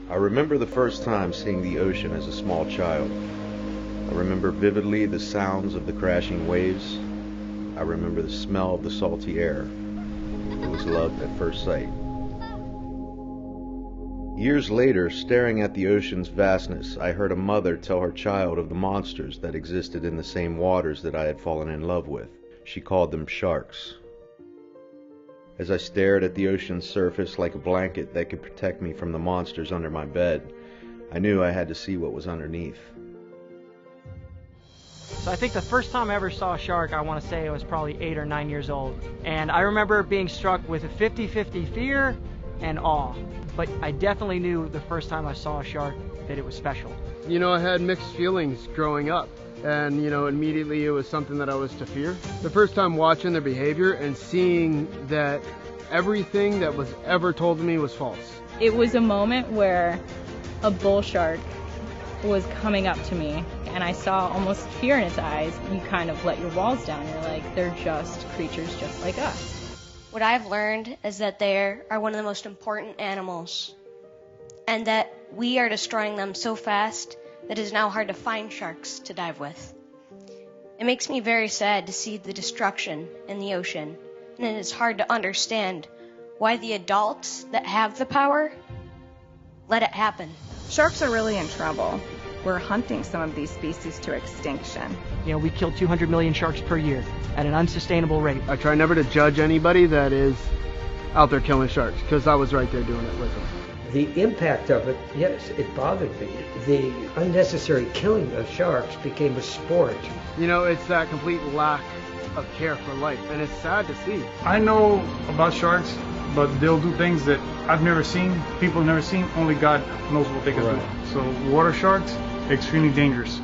I remember the first time seeing the ocean as a small child. I remember vividly the sounds of the crashing waves. I remember the smell of the salty air. It was love at first sight. Years later, staring at the ocean's vastness, I heard a mother tell her child of the monsters that existed in the same waters that I had fallen in love with. She called them sharks. As I stared at the ocean's surface like a blanket that could protect me from the monsters under my bed, I knew I had to see what was underneath. So I think the first time I ever saw a shark, I want to say I was probably 8 or 9 years old. And I remember being struck with a 50-50 fear and awe. But I definitely knew the first time I saw a shark that it was special. You know, I had mixed feelings growing up. And, immediately it was something that I was to fear. The first time watching their behavior and seeing that everything that was ever told to me was false. It was a moment where a bull shark was coming up to me and I saw almost fear in its eyes. You kind of let your walls down. You're like, they're just creatures just like us. What I've learned is that they are one of the most important animals, and that we are destroying them so fast that it is now hard to find sharks to dive with. It makes me very sad to see the destruction in the ocean, and it is hard to understand why the adults that have the power let it happen. Sharks are really in trouble. We're hunting some of these species to extinction. We kill 200 million sharks per year at an unsustainable rate. I try never to judge anybody that is out there killing sharks, because I was right there doing it with them. The impact of it, yes, it bothered me. The unnecessary killing of sharks became a sport. It's that complete lack of care for life, and it's sad to see. I know about sharks, but they'll do things that I've never seen, people have never seen. Only God knows what they can do. So water sharks, extremely dangerous.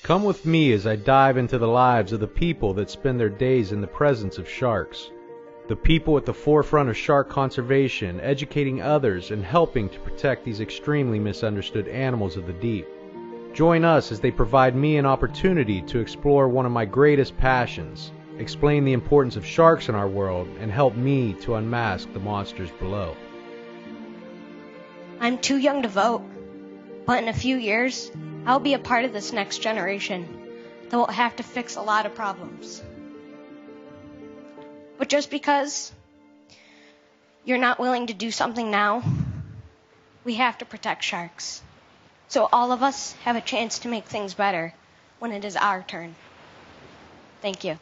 Come with me as I dive into the lives of the people that spend their days in the presence of sharks. The people at the forefront of shark conservation, educating others and helping to protect these extremely misunderstood animals of the deep. Join us as they provide me an opportunity to explore one of my greatest passions, explain the importance of sharks in our world, and help me to unmask the monsters below. I'm too young to vote, but in a few years, I'll be a part of this next generation that will have to fix a lot of problems. But just because you're not willing to do something now, we have to protect sharks. So all of us have a chance to make things better when it is our turn. Thank you.